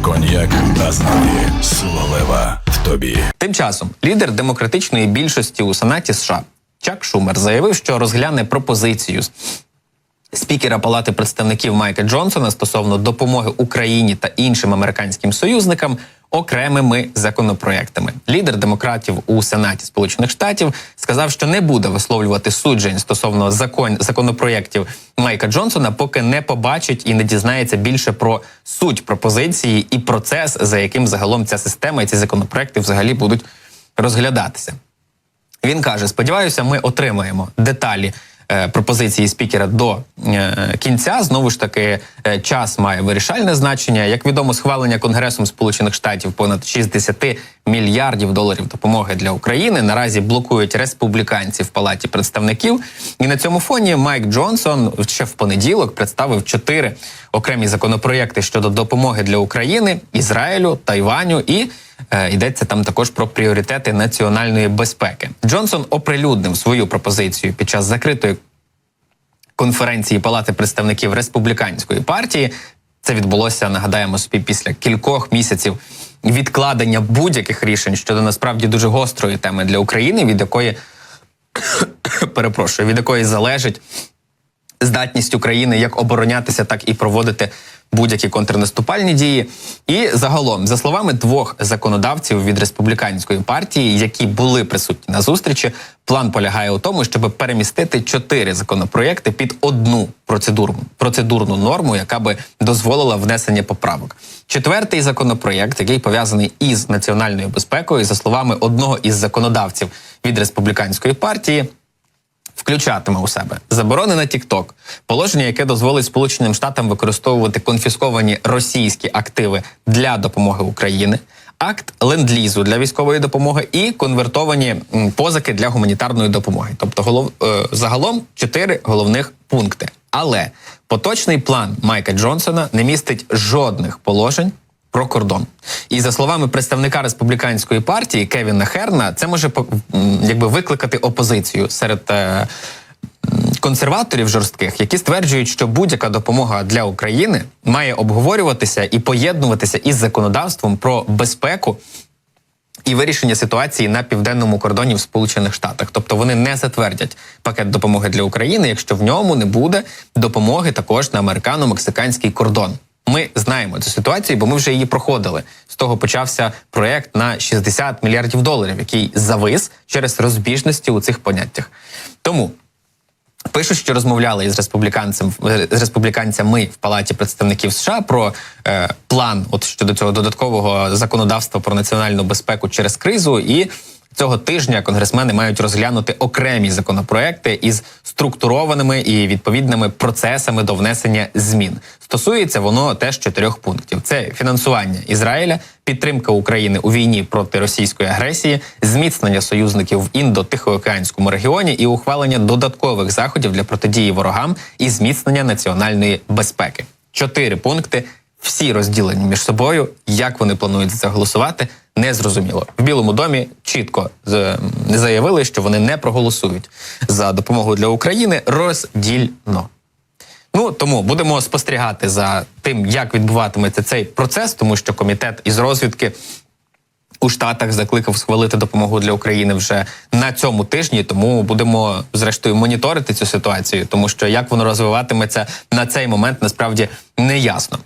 Коньяк Азнаві. Сила лева в тобі. Тим часом лідер демократичної більшості у Сенаті США Чак Шумер заявив, що розгляне пропозицію спікера Палати представників Майка Джонсона стосовно допомоги Україні та іншим американським союзникам окремими законопроектами. Лідер демократів у Сенаті Сполучених Штатів сказав, що не буде висловлювати суджень стосовно законопроєктів Майка Джонсона, поки не побачить і не дізнається більше про суть пропозиції і процес, за яким загалом ця система і ці законопроекти взагалі будуть розглядатися. Він каже, сподіваюся, ми отримаємо деталі пропозиції спікера до кінця. Знову ж таки, час має вирішальне значення. Як відомо, схвалення Конгресом Сполучених Штатів понад 60 мільярдів доларів допомоги для України наразі блокують республіканці в Палаті представників. І на цьому фоні Майк Джонсон ще в понеділок представив 4 окремі законопроєкти щодо допомоги для України, Ізраїлю, Тайваню і йдеться там також про пріоритети національної безпеки. Джонсон оприлюднив свою пропозицію під час закритої конференції Палати представників Республіканської партії. Це відбулося, нагадаємо собі, після кількох місяців відкладення будь-яких рішень щодо насправді дуже гострої теми для України, від якої залежить здатність України як оборонятися, так і проводити будь-які контрнаступальні дії. І загалом, за словами 2 законодавців від Республіканської партії, які були присутні на зустрічі, план полягає у тому, щоб перемістити 4 законопроєкти під одну процедурну норму, яка би дозволила внесення поправок. 4-й законопроєкт, який пов'язаний із національною безпекою, за словами одного із законодавців від Республіканської партії, включатиме у себе заборони на TikTok, положення, яке дозволить Сполученим Штатам використовувати конфісковані російські активи для допомоги Україні, акт ленд-лізу для військової допомоги і конвертовані позики для гуманітарної допомоги. Тобто загалом 4 головних пункти. Але поточний план Майка Джонсона не містить жодних положень про кордон. І за словами представника Республіканської партії Кевіна Херна, це може викликати опозицію серед консерваторів жорстких, які стверджують, що будь-яка допомога для України має обговорюватися і поєднуватися із законодавством про безпеку і вирішення ситуації на південному кордоні в Сполучених Штатах. Тобто вони не затвердять пакет допомоги для України, якщо в ньому не буде допомоги також на американо-мексиканський кордон. Ми знаємо цю ситуацію, бо ми вже її проходили. З того почався проєкт на 60 мільярдів доларів, який завис через розбіжності у цих поняттях. Тому пишуть, що розмовляли із республіканцями в Палаті представників США про план щодо цього додаткового законодавства про національну безпеку через кризу, і цього тижня конгресмени мають розглянути окремі законопроекти із структурованими і відповідними процесами до внесення змін. Стосується воно теж 4 пунктів. Це фінансування Ізраїля, підтримка України у війні проти російської агресії, зміцнення союзників в Індо-Тихоокеанському регіоні і ухвалення додаткових заходів для протидії ворогам і зміцнення національної безпеки. 4 пункти, всі розділені між собою. Як вони планують за це голосувати, незрозуміло. В Білому домі чітко заявили, що вони не проголосують за допомогу для України роздільно. Тому будемо спостерігати за тим, як відбуватиметься цей процес, тому що комітет із розвідки у Штатах закликав схвалити допомогу для України вже на цьому тижні, тому будемо, зрештою, моніторити цю ситуацію, тому що як воно розвиватиметься на цей момент, насправді, не ясно.